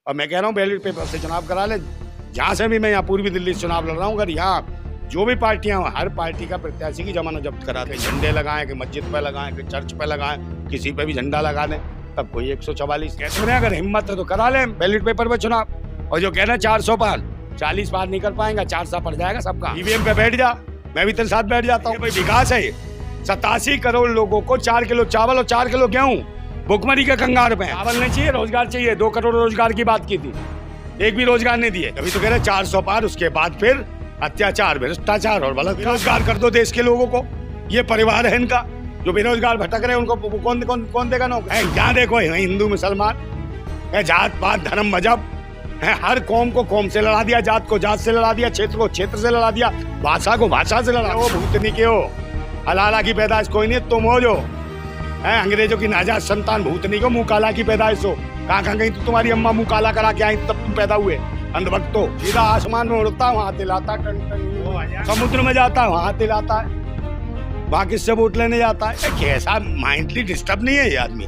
और मैं कह रहा हूँ बैलेट पेपर से चुनाव करा ले। जहाँ से भी मैं यहाँ पूर्वी दिल्ली से चुनाव लड़ रहा हूँ, अगर यहाँ जो भी पार्टियां हर पार्टी का प्रत्याशी की जमानत जब्त करा दे, झंडे लगाएं कि मस्जिद पे लगाएं कि चर्च पे लगाएं, किसी पे भी झंडा लगा दें, तब कोई 144 कहते हैं। अगर हिम्मत है तो करा लें बैलेट पेपर पे चुनाव। और जो कहना 400 पार 40 पार नहीं कर पाएंगा, 400 पड़ जाएगा सबका। ईवीएम पे बैठ जा, मैं भी तेरे साथ बैठ जाता हूँ। भाई विकास है, 87 करोड़ लोगों को 4 किलो चावल और 4 किलो गेहूं भुखमरी के कंगार पे। चावल नहीं चाहिए, रोजगार चाहिए। 2 करोड़ रोजगार की बात की थी, एक भी रोजगार नहीं दिए। अभी तो कह रहे 400 पार, उसके बाद फिर अत्याचार, भ्रष्टाचार और बलात्कार। बेरोजगार कर दो देश के लोगों को। ये परिवार है इनका जो बेरोजगार भटक रहे हैं, उनको कौन देगा नौकरी? यहाँ देखो, हिंदू मुसलमान है, जात पात धर्म मजहब है, हर कौम को कौम से लड़ा दिया, जात को जात से लड़ा दिया, क्षेत्र को क्षेत्र से लड़ा दिया, भाषा को भाषा से लड़ा। वो भूतनी के हो, हलाला की पैदाइश कोई नहीं, तुम हो जो है अंग्रेजों की नाजात संतान। भूतनी को मुंह काला की पैदाइश हो। कहाँ गई तो तुम्हारी अम्मा मुंह काला करा के आई तब तुम पैदा हुए। अंधभक्तो सीधा आसमान में उड़ता वहां दिलाता, समुद्र में जाता वहां दिलाता है, वहां किससे वोट लेने जाता है? कैसा माइंडली डिस्टर्ब नहीं है ये आदमी?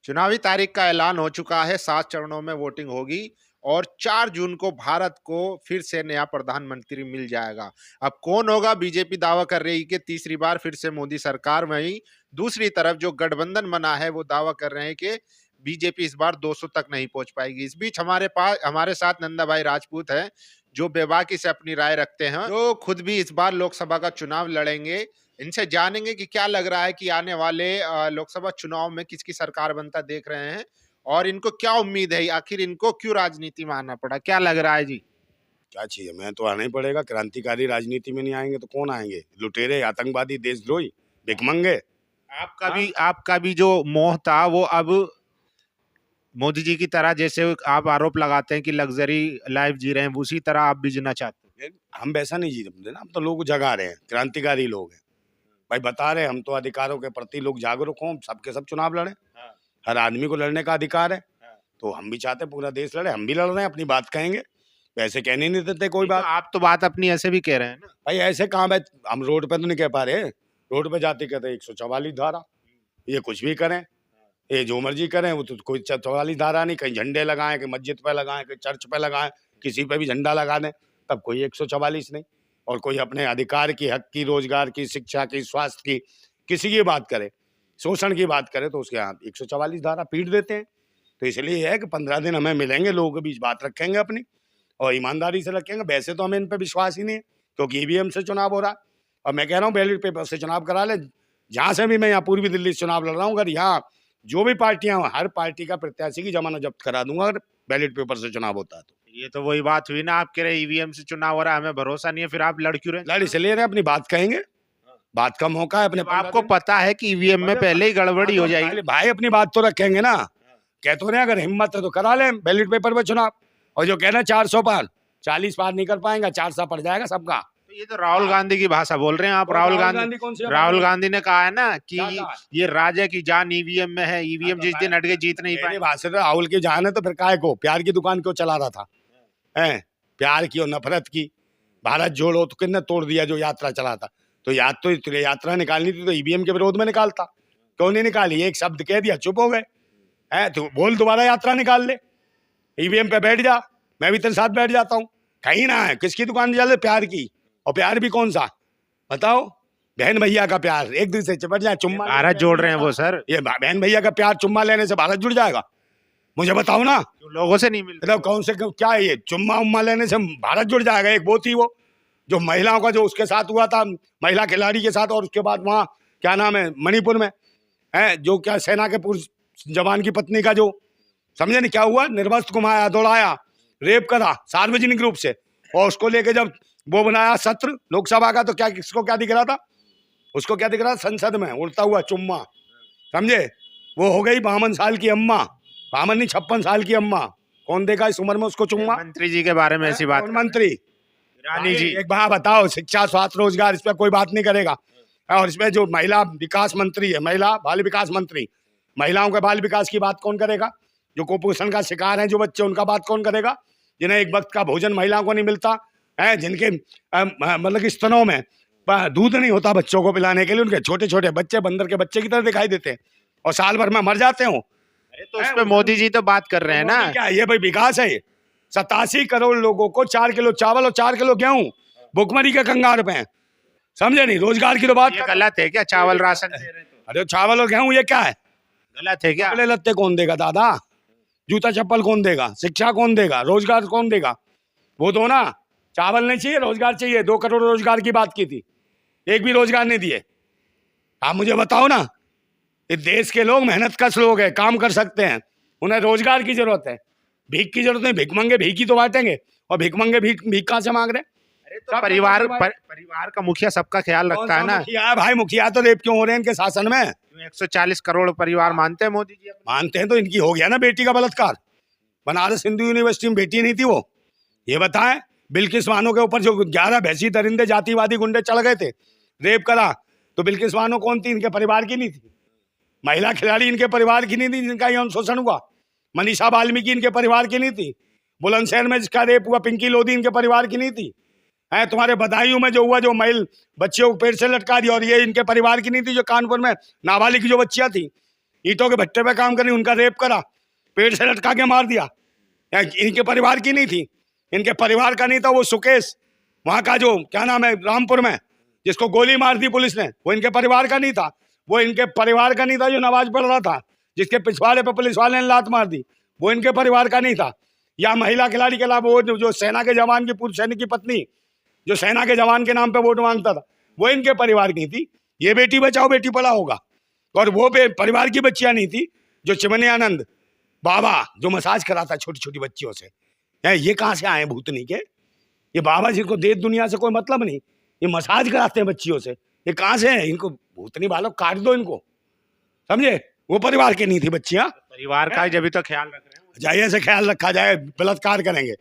चुनावी तारीख का ऐलान हो चुका है, 7 चरणों में वोटिंग होगी और 4 जून को भारत को फिर से नया प्रधानमंत्री मिल जाएगा। अब कौन होगा? बीजेपी दावा कर रही है कि तीसरी बार फिर से मोदी सरकार। वहीं दूसरी तरफ जो गठबंधन बना है वो दावा कर रहे हैं कि बीजेपी इस बार 200 तक नहीं पहुंच पाएगी। इस बीच हमारे साथ नंदा भाई राजपूत हैं जो बेबाकी से अपनी राय रखते हैं, जो खुद भी इस बार लोकसभा का चुनाव लड़ेंगे। इनसे जानेंगे कि क्या लग रहा है कि आने वाले लोकसभा चुनाव में किसकी सरकार बनता देख रहे हैं और इनको क्या उम्मीद है, आखिर इनको क्यों राजनीति में आना पड़ा, क्या लग रहा है जी? क्या चाहिए? मैं तो आना ही पड़ेगा। क्रांतिकारी राजनीति में नहीं आएंगे तो कौन आएंगे? लुटेरे, आतंकवादी, देशद्रोही, भिखमंगे। आपका भी जो मोह था वो अब मोदी जी की तरह, जैसे आप आरोप लगाते हैं कि लग्जरी लाइफ जी रहे हैं, उसी तरह आप भी जीना चाहते हैं? हम वैसा नहीं जी रहे ना, हम तो लोग जगा रहे हैं, क्रांतिकारी लोग हैं भाई, बता रहे हैं हम तो अधिकारों के प्रति लोग जागरूक हों, सबके सब चुनाव लड़े। हर आदमी को लड़ने का अधिकार है, तो हम भी चाहते हैं पूरा देश लड़े। हम भी लड़ रहे हैं, अपनी बात कहेंगे, वैसे कहने नहीं देते कोई बात। आप तो बात अपनी ऐसे भी कह रहे हैं ना भाई, ऐसे कहाँ है? हम रोड पे तो नहीं कह पा रहे। रोड पे जाते कहते 144 धारा, ये कुछ भी करें, ये जो मर्जी करें, वो तो कोई 44 धारा नहीं। कहीं झंडे लगाएं कि मस्जिद पे लगाएं कि चर्च पे लगाएं, किसी पे भी झंडा लगा दें, तब कोई 144 नहीं। और कोई अपने अधिकार की, हक की, रोजगार की, शिक्षा की, स्वास्थ्य की, किसी की बात करे, शोषण की बात करे, तो उसके यहाँ 144 धारा पीट देते हैं। तो इसलिए है कि 15 दिन हमें मिलेंगे, लोगों के बीच बात रखेंगे अपनी और ईमानदारी से रखेंगे। वैसे तो हमें इन पर विश्वास ही नहीं है, क्योंकि ईवीएम से चुनाव हो रहा है। और मैं कह रहा हूँ बैलेट पेपर से चुनाव करा ले। जहाँ से भी मैं यहाँ पूर्वी दिल्ली से चुनाव लड़ रहा हूँ, अगर यहाँ जो भी पार्टियां हर पार्टी का प्रत्याशी की जमानत जब्त करा दूंगा अगर बैलेट पेपर से चुनाव होता है तो। ये तो वही बात हुई ना, आप कह रहे ईवीएम से चुनाव हो रहा है, हमें भरोसा नहीं है, फिर आप लड़ क्यों रहे? लड़ इसलिए रहे, अपनी बात कहेंगे, बात का मौका है। अपने आपको पता है कि ईवीएम में पहले ही गड़बड़ी हो जाएगी। भाई अपनी बात तो रखेंगे ना, कह तो रहे अगर हिम्मत है तो करा लें बैलेट पेपर पे चुनाव। और जो कहना 400 पार 40 पार नहीं कर पाएंगा, 400 पड़ जाएगा सबका। तो ये तो राहुल गांधी की भाषा बोल रहे हैं आप। राहुल गांधी ने कहा है ना कि ये राजा की जान ईवीएम में है, ईवीएम जिस दिन हट गए जीत नहीं पाए। भाषा राहुल की जान है तो फिर काय को प्यार की दुकान क्यों चला रहा था? हैं प्यार की और नफरत की, भारत जोड़ो तो किसने तोड़ दिया जो यात्रा चला था। तो यात्रा निकालनी थी तो ईवीएम के विरोध में निकालता, क्यों नहीं निकाली? एक शब्द कह दिया, चुप हो गए। हैं तो बोल दोबारा यात्रा निकाल ले, ईवीएम पे बैठ जा, मैं भी तेरे साथ बैठ जाता हूँ। कहीं ना है किसकी दुकान चले? प्यार की। और प्यार भी कौन सा बताओ? बहन भैया का प्यार, एक दूसरे से चिपट जाए, चुम्मा। भारत जोड़ रहे हैं वो सर, ये बहन भैया का प्यार चुम्मा लेने से भारत जुड़ जाएगा? मुझे बताओ ना, लोगों से नहीं मिलता। मतलब कौन से क्या है ये चुम्मा उम्मा लेने से भारत जुड़ जाएगा? एक वो थी, वो जो महिलाओं का जो उसके साथ हुआ था, महिला खिलाड़ी के साथ, और उसके बाद वहाँ क्या नाम है मणिपुर में है, जो क्या सेना के पूर्व जवान की पत्नी का जो समझे नहीं क्या हुआ, निर्वस्त्र घुमाया, दौड़ाया, रेप करा सार्वजनिक रूप से, और उसको लेके जब वो बनाया सत्र लोकसभा का, तो क्या किसको क्या दिख रहा था? उसको क्या दिख रहा था? संसद में उड़ता हुआ चुम्मा, समझे? वो हो गई 52 साल की अम्मा, 52 नहीं 56 साल की अम्मा। कौन देगा इस उम्र में उसको चुम्मा? मंत्री जी के बारे में ऐसी बात। कौन मंत्री? रानी जी। एक बात बताओ, शिक्षा, स्वास्थ्य, रोजगार, इस पर कोई बात नहीं करेगा। और इसमें जो महिला विकास मंत्री है, महिला बाल विकास मंत्री, महिलाओं के बाल विकास की बात कौन करेगा? जो कुपोषण का शिकार है जो बच्चे, उनका बात कौन करेगा? जिन्हें एक वक्त का भोजन महिलाओं को नहीं मिलता है, जिनके मतलब कि स्तनों में दूध नहीं होता बच्चों को पिलाने के लिए, उनके छोटे छोटे बच्चे बंदर के बच्चे की तरह दिखाई देते हैं और साल भर में मर जाते हो। अरे तो उस पे मोदी जी तो बात कर रहे हैं ना। क्या ये भाई विकास है? 87 करोड़ लोगों को 4 किलो चावल और 4 किलो गेहूं भुखमरी के कंगाल पे हैं, समझे नहीं? रोजगार की तो बात ये गलत है क्या? चावल राशन दे रहे तो अरे चावल और गेहूं ये क्या है? गलत है क्या? कपड़े लत्ते कौन देगा दादा? जूता चप्पल कौन देगा? शिक्षा कौन देगा? रोजगार कौन देगा? वो दो ना। चावल नहीं चाहिए, रोजगार चाहिए। 2 करोड़ रोजगार की बात की थी, एक भी रोजगार नहीं दिए। आप मुझे बताओ ना, इस देश के लोग मेहनत कश लोग हैं, काम कर सकते हैं, उन्हें रोजगार की जरूरत है, भीख की जरूरत नहीं। भीख मंगे भीख ही तो बांटेंगे, और भीख मंगे भीख भीख कहाँ से मांग रहे हैं? अरे तो परिवार का मुखिया सबका ख्याल रखता है ना। मुखिया भाई, मुखिया तो रेप क्यों हो रहे हैं इनके शासन में? 140 करोड़ परिवार मानते हैं मोदी जी? मानते हैं तो इनकी हो गया ना बेटी का बलात्कार। बनारस हिंदू यूनिवर्सिटी में बेटी नहीं थी वो? ये बताएं, बिल्किस बानो के ऊपर जो 11 भैंसी दरिंदे जातिवादी गुंडे चढ़ गए थे, रेप करा, तो बिल्किस बानो कौन थी? इनके परिवार की नहीं थी। महिला खिलाड़ी इनके परिवार की नहीं थी जिनका यौन शोषण हुआ। मनीषा वाल्मीकि इनके परिवार की नहीं थी। बुलंदशहर में जिसका रेप हुआ पिंकी लोधी इनके परिवार की नहीं थी। है तुम्हारे बदायूं में जो हुआ, जो महिला बच्चियों को पेड़ से लटका दिया, और ये इनके परिवार की नहीं थी। जो कानपुर में नाबालिग की जो बच्चियां थी, ईंटों के भट्टे पे काम करी, उनका रेप करा, पेड़ से लटका के मार दिया, इनके परिवार की नहीं थी। इनके परिवार का नहीं था वो सुकेश, वहां का जो क्या नाम है रामपुर में, जिसको गोली मार दी पुलिस ने, वो इनके परिवार का नहीं था। वो इनके परिवार का नहीं था। जो नमाज पढ़ रहा था, जिसके पिछवाड़े पे पुलिस वाले ने लात मार दी, वो इनके परिवार का नहीं था। या महिला खिलाड़ी के अलावा वो जो सेना के जवान की, पूर्व सैनिक की पत्नी जो सेना के जवान के नाम पे वोट मांगता था, वो इनके परिवार की थी। ये बेटी बचाओ बेटी पढ़ाओ होगा, और वो परिवार की बच्चियां नहीं थी। जो चिमने आनंद बाबा जो मसाज कराता छोटी छोटी बच्चियों से, ये कहाँ से आए भूतनी के? ये बाबा जिनको देश दुनिया से कोई मतलब नहीं, ये मसाज कराते हैं बच्चियों से, ये कहाँ से है? इनको भूतनी वालों काट दो इनको, समझे? वो परिवार की नहीं थी बच्चियां। परिवार का जब तो ख्याल रख रहे हैं, जाइए से ख्याल रखा जाए, बलात्कार करेंगे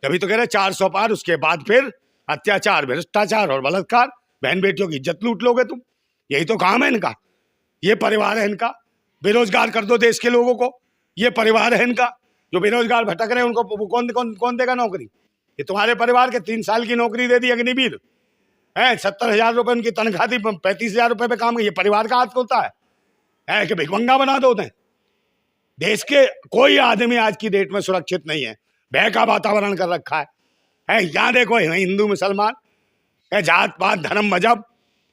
तभी तो कह रहे 400 पार, उसके बाद फिर अत्याचार, भ्रष्टाचार और बलात्कार। बहन बेटियों की इज्जत लूट लोगे तुम, यही तो काम है इनका। ये परिवार है इनका। बेरोजगार कर दो देश के लोगों को, ये परिवार है इनका। जो बेरोजगार भटक रहे हैं उनको कौन देगा नौकरी? ये तुम्हारे परिवार के 3 साल की नौकरी दे दी अग्निवीर है, 70,000 रुपए उनकी तनख्वाह थी, 35,000 रुपए पे काम। ये परिवार का हाथ होता है कि भिखमंगा बना दो उन्हें? देश के कोई आदमी आज की डेट में सुरक्षित नहीं है, भय का वातावरण कर रखा है। यहाँ देखो हिंदू मुसलमान है, जात पात धर्म मजहब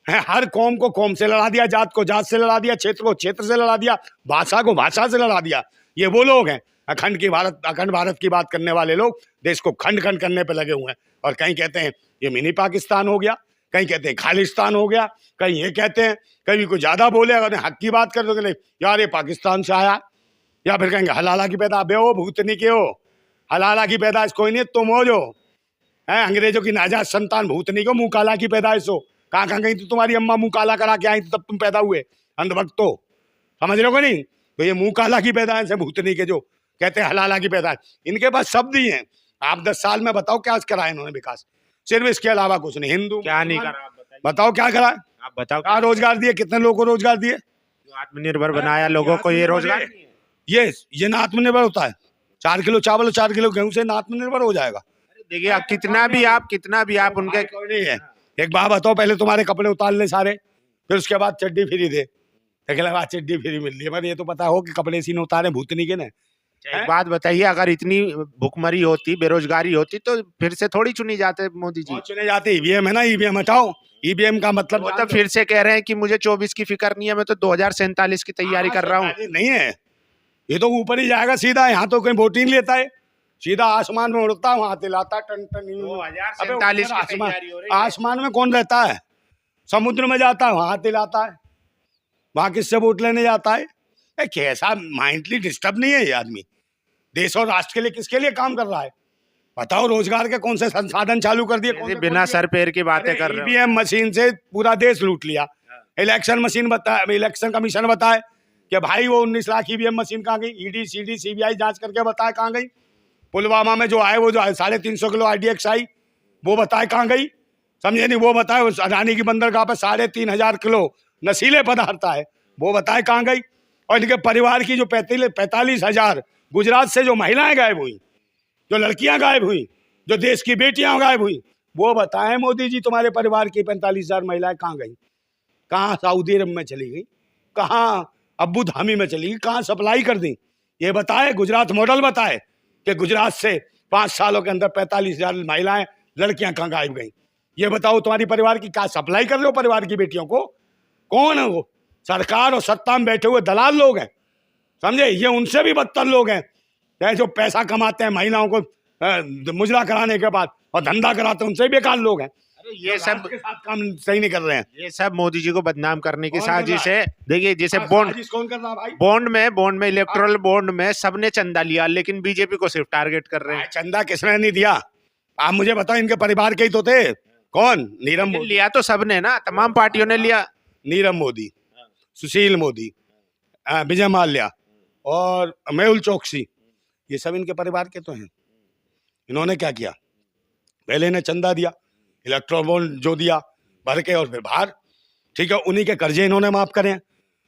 है, हर कौम को कौम से लड़ा दिया, जात को जात से लड़ा दिया, क्षेत्र को क्षेत्र से लड़ा दिया, भाषा को भाषा से लड़ा दिया। ये वो लोग हैं अखंड भारत की बात करने वाले लोग, देश को खंड खंड करने पे लगे हुए हैं। और कहीं कहते हैं ये मिनी पाकिस्तान हो गया, कहीं कहते हैं खालिस्तान हो गया, कहीं ये कहते हैं, कभी कोई ज्यादा बोले अगर हक की बात कर दो यार ये पाकिस्तान से आया, या फिर कहेंगे हलाला की पैदा। बे हो भूतनी के हो, हलाला की पैदाइश कोई नहीं, तुम हो जो है अंग्रेजों की नाजाद संतान भूतनी को, मुंह काला की पैदाइश हो। कहाँ गई थी तुम्हारी अम्मा, मुंह काला करा के आई थी तब तुम पैदा हुए, अंधभक्त तो समझ रहे हो नहीं? तो ये मुंह काला की पैदाइश है भूतनी के, जो कहते हैं हलाला की पैदाइश। इनके पास शब्द ही हैं। आप 10 साल में बताओ क्या करा इन्होंने विकास, सिर्फ इसके अलावा कुछ नहीं। हिंदू क्या नहीं करा बताओ, क्या करा? आप बताओ। क्या रोजगार दिए? कितने लोगों को रोजगार दिए? आत्मनिर्भर बनाया लोगों को, ये रोजगार ये ना आत्मनिर्भर होता है? 4 किलो चावल और 4 किलो गेहूं से ना आत्मनिर्भर हो जाएगा? देखिए आप कितना भी आप उनके नहीं है। एक बात बताओ, पहले तुम्हारे कपड़े उतार ले सारे, फिर उसके बाद चड्डी फ्री दे, अगले बाद चड्डी फ्री मिल रही है। मगर ये तो पता हो कि कपड़े इसी ने उतारे भूतनी के ने। एक बात बताइए, अगर इतनी भुखमरी होती, बेरोजगारी होती, तो फिर से थोड़ी चुनी जाते मोदी जी? चुने जाते। ईवीएम है ना, ईवीएम हटाओ। ईवीएम का मतलब वो तो फिर से कह रहे हैं कि मुझे 24 की फिक्र नहीं है, मैं तो 2047 की तैयारी कर रहा हूँ। नहीं है, ये तो ऊपर ही जाएगा सीधा। यहाँ तो कोई वोट नहीं लेता है, सीधा आसमान में उड़ता है, वहां दिलाता टन टन। 2047 की तैयारी हो रही है। आसमान में कौन रहता है? समुद्र में जाता है, वहां दिलाता है, वहां किससे वोट लेने जाता है? कैसा माइंडली डिस्टर्ब नहीं है ये आदमी? देश और राष्ट्र के लिए किसके लिए काम कर रहा है बताओ? रोजगार के कौन से संसाधन चालू कर दिए? बिना सर पैर की बातें कर रहे हैं। ईवीएम मशीन से पूरा देश लूट लिया। इलेक्शन मशीन इलेक्शन कमीशन बताए कि भाई वो 19 लाख ईवीएम मशीन कहाँ गई? ईडी सीडी सीबीआई जांच करके बताए कहाँ गई? पुलवामा में जो आए, वो जो 350 किलो आरडीएक्स आई, वो बताए कहाँ गई? समझे नहीं? वो बताए उस अडानी की बंदरगाह पे 3,500 किलो नशीले पदार्थ आए, वो बताए कहाँ गई? और इनके परिवार की जो 45,000 गुजरात से जो महिलाएं गायब हुई, जो लड़कियां गायब हुई, जो देश की बेटियां गायब हुई, वो बताएं मोदी जी, तुम्हारे परिवार की 45,000 महिलाएं कहाँ गई? कहाँ सऊदी अरब में चली गई? कहाँ अबू धामी में चली गई? कहाँ सप्लाई कर दी? ये बताए, गुजरात मॉडल बताए कि गुजरात से 5 सालों के अंदर 45,000 महिलाएं, लड़कियां कहाँ गायब गई? ये बताओ, तुम्हारी परिवार की क्या सप्लाई कर रहे हो परिवार की बेटियों को? कौन है वो? सरकार और सत्ता में बैठे हुए दलाल लोग हैं, समझे? ये उनसे भी बदतर लोग हैं, ये जो पैसा कमाते हैं महिलाओं को मुजरा कराने के बाद और धंधा कराते हैं, उनसे बेकार लोग हैं। ये सब के साथ काम सही नहीं कर रहे हैं। ये सब मोदी जी को बदनाम करने की कौन कर रहा साजिश है। देखिए, जैसे साजिश कौन कर रहा है भाई? बॉन्ड में इलेक्टोरल बॉन्ड में सबने चंदा लिया, लेकिन बीजेपी को सिर्फ टारगेट कर रहे हैं। चंदा किसने नहीं दिया? आप मुझे बताओ, इनके परिवार के ही तो थे। कौन? नीरव मोदी। लिया तो सबने ना, तमाम पार्टियों ने लिया। नीरव मोदी, सुशील मोदी, विजय माल्या और मेहुल चोकसी, ये सब इनके परिवार के तो हैं। इन्होंने क्या किया? पहले इन्हें चंदा दिया, इलेक्ट्रोल बॉन्ड जो दिया भर के, और फिर बाहर, ठीक है, उन्हीं के कर्जे इन्होंने माफ करे हैं।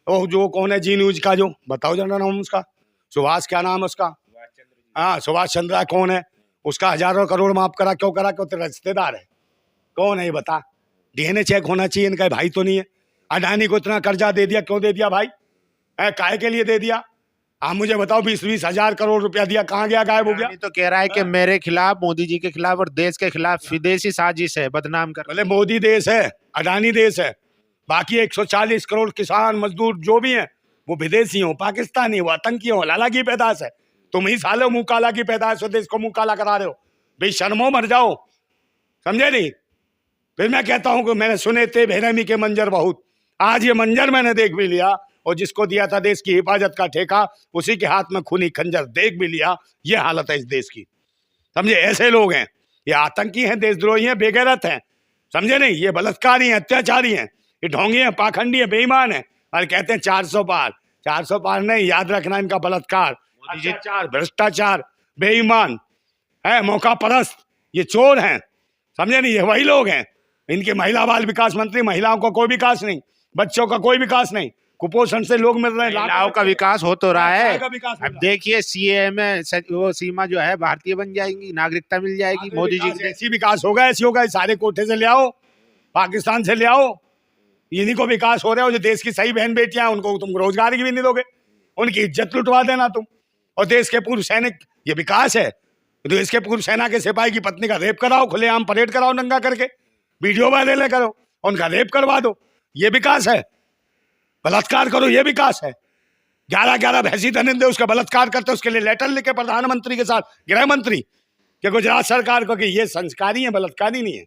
वो जो कौन है जी न्यूज का, जो बताओ जरा नाम उसका, सुभाष, क्या नाम है उसका? हाँ, सुभाष चंद्रा कौन है? उसका हजारों करोड़ माफ करा, क्यों करा? क्यों? तेरा रिश्तेदार है। कौन है ये बता? डीएनए चेक होना चाहिए, इनका भाई तो नहीं है। अडानी को इतना कर्जा दे दिया, क्यों दे दिया भाई? काहे के लिए दे दिया? आप मुझे बताओ, 20-20 हजार करोड़ रुपया दिया, कहाँ गया? गायब हो गया। तो कह रहा है कि मेरे खिलाफ, मोदी जी के खिलाफ और देश के खिलाफ विदेशी साजिश है, बदनाम कर। भले मोदी देश है, अडानी देश है, बाकी 140 करोड़ किसान मजदूर जो भी हैं वो विदेशी हो, पाकिस्तानी हो, आतंकी हो, लाला की पैदाश है। तुम ही साले मुंह काला की पैदाश हो, देश को मुंह काला करा रहे हो। बेशर्मो, मर जाओ, समझे नहीं? फिर मैं कहता हूं कि मैंने सुने थे बेरहमी के मंजर बहुत, आज ये मंजर मैंने देख भी लिया, और जिसको दिया था देश की हिफाजत का ठेका, उसी के हाथ में खूनी खंजर देख भी लिया। ये हालत है इस देश की, समझे? ऐसे लोग हैं, ये आतंकी हैं, देशद्रोही हैं, बेगैरत हैं, समझे नहीं? ये बलात्कारी हैं, अत्याचारी हैं, ये ढोंगी हैं, पाखंडी हैं, बेईमान हैं, और कहते हैं 400 पार। 400 पार नहीं, याद रखना, इनका बलात्कार, अत्याचार, भ्रष्टाचार, बेईमान है, मौका परस्त, ये चोर हैं, समझे नहीं? ये वही लोग हैं। इनके महिला बाल विकास मंत्री, महिलाओं का कोई विकास नहीं, बच्चों का कोई विकास नहीं, कुपोषण से लोग मिल रहे हैं। महिलाओं का विकास हो तो रहा है। अब देखिए, सीए में वो सीमा जो है भारतीय बन जाएगी, नागरिकता मिल जाएगी मोदी जी की। ऐसी विकास होगा, ऐसी होगा, सारे कोठे से ले आओ, पाकिस्तान से ले आओ, इन्हीं को विकास हो रहा है। जो देश की सही बहन बेटियां, उनको तुम रोजगार की भी नहीं दोगे, उनकी इज्जत लुटवा देना तुम। और देश के पूर्व सैनिक, ये विकास है? देश के पूर्व सेना के सिपाही की पत्नी का रेप कराओ, खुलेआम परेड कराओ नंगा करके, वीडियो वायरल करो, उनका रेप करवा दो, ये विकास है? बलात्कार करो, ये विकास है? 11-11 भैंसी दरिंदे उसका बलात्कार करते, उसके लिए लेटर लिखे प्रधानमंत्री के साथ गृह मंत्री कि गुजरात सरकार को कि ये संस्कारी है, बलात्कारी नहीं है,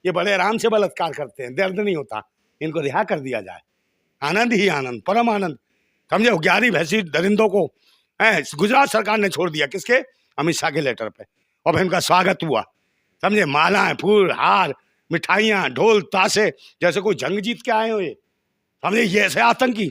ये बड़े आराम से बलात्कार करते हैं, दर्द नहीं होता, इनको रिहा कर दिया जाए। आनंद ही आनंद, परम आनंद, समझे? 11 भैंसी दरिंदों को गुजरात सरकार ने छोड़ दिया, किसके? अमित शाह के लेटर पे, और फिर इनका स्वागत हुआ, समझे? मालाएं, फूल, हार, मिठाइयां, ढोल ताशे, जैसे कोई जंग जीत के आए हो ये, समझे? ये ऐसे आतंकी,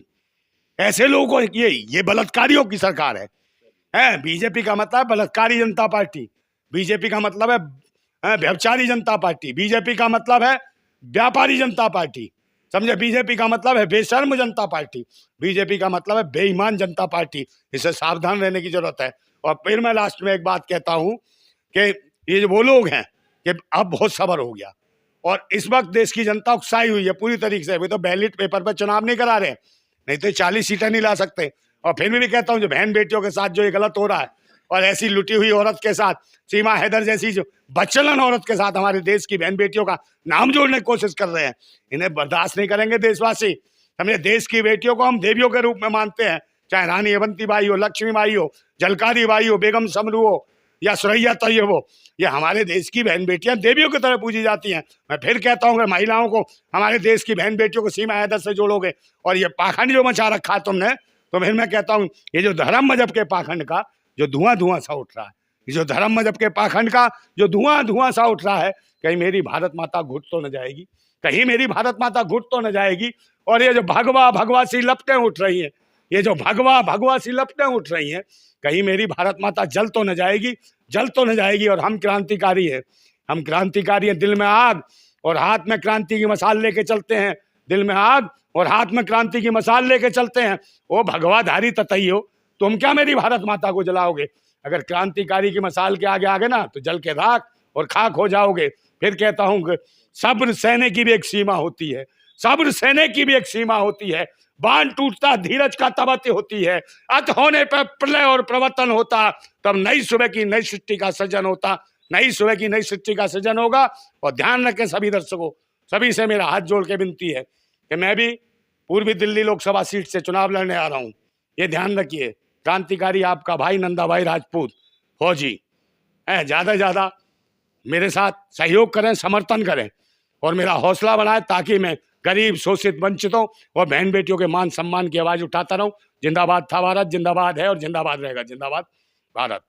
ऐसे लोगों को, ये बलात्कारियों की सरकार है। बीजेपी का मतलब बलात्कारी जनता पार्टी, बीजेपी का मतलब है व्यभिचारी जनता पार्टी, बीजेपी का मतलब है व्यापारी जनता पार्टी, समझे? बीजेपी का मतलब है बेशर्म जनता पार्टी, बीजेपी का मतलब है बेईमान जनता पार्टी। इससे सावधान रहने की जरूरत है। और फिर मैं लास्ट में एक बात कहता हूं कि ये जो वो लोग हैं कि अब बहुत सब्र हो गया, और इस वक्त देश की जनता उकसाई हुई है पूरी तरीके से। वे तो बैलेट पेपर पर चुनाव नहीं करा रहे, नहीं तो 40 सीटें नहीं ला सकते। और फिर भी कहता हूं, जो बहन बेटियों के साथ जो ये गलत हो रहा है, और ऐसी लुटी हुई औरत के साथ, सीमा हैदर जैसी जो बच्चलन औरत के साथ हमारे देश की बहन बेटियों का नाम जोड़ने की कोशिश कर रहे हैं, इन्हें बर्दाश्त नहीं करेंगे देशवासी। हमने देश की बेटियों को हम देवियों के रूप में मानते हैं, चाहे रानी अवंतीबाई हो, लक्ष्मीबाई हो, झलकारी बाई हो, बेगम समरू हो, या सुरैया तैयब हो, ये हमारे देश की बहन बेटियां देवियों की तरह पूजी जाती हैं। मैं फिर कहता हूँ, अगर महिलाओं को, हमारे देश की बहन बेटियों को सीमा हैदर से जोड़ोगे, और ये पाखंड जो मचा रखा है तुमने, तो फिर मैं कहता हूँ, ये जो धर्म मजहब के पाखंड का जो धुआं सा उठ रहा है, ये जो धर्म मजहब के पाखंड का जो धुआं सा उठ रहा है, कहीं मेरी भारत माता घुट तो न जाएगी, कहीं मेरी भारत माता घुट तो न जाएगी। और ये जो भगवा सी लपटें उठ रही हैं, ये जो भगवा सी लपटें उठ रही हैं, कहीं मेरी भारत माता जल तो न जाएगी, जल तो न जाएगी। और हम क्रांतिकारी हैं, हम क्रांतिकारी हैं, दिल में आग और हाथ में क्रांति की मसाल लेके चलते हैं, दिल में आग और हाथ में क्रांति की मसाल लेके चलते हैं। ओ भगवाधारी ततैयो, तुम क्या मेरी भारत माता को जलाओगे? अगर क्रांतिकारी की मसाल के आगे आगे ना, तो जल के राख और खाक हो जाओगे। फिर कहता हूं कि सब्र सहने की भी एक सीमा होती है, सब्र सहने की भी एक सीमा होती है। बांध टूटता धीरज का तबत्य होती है, अत होने पर प्रलय और प्रवर्तन होता, तब नई सुबह की नई सृष्टि का सृजन होता। नई सुबह की नई सृष्टि का सृजन होगा। और ध्यान रखें सभी दर्शकों, सभी से मेरा हाथ जोड़ के विनती है कि मैं भी पूर्वी दिल्ली लोकसभा सीट से चुनाव लड़ने आ रहा हूं। ये ध्यान रखिए, क्रांतिकारी आपका भाई नंदा भाई राजपूत फौजी है। ज्यादा से ज्यादा मेरे साथ सहयोग करें, समर्थन करें और मेरा हौसला बढ़ाएं, ताकि मैं गरीब, शोषित, वंचितों और बहन बेटियों के मान सम्मान की आवाज उठाता रहूं। जिंदाबाद था भारत, जिंदाबाद है और जिंदाबाद रहेगा। जिंदाबाद भारत।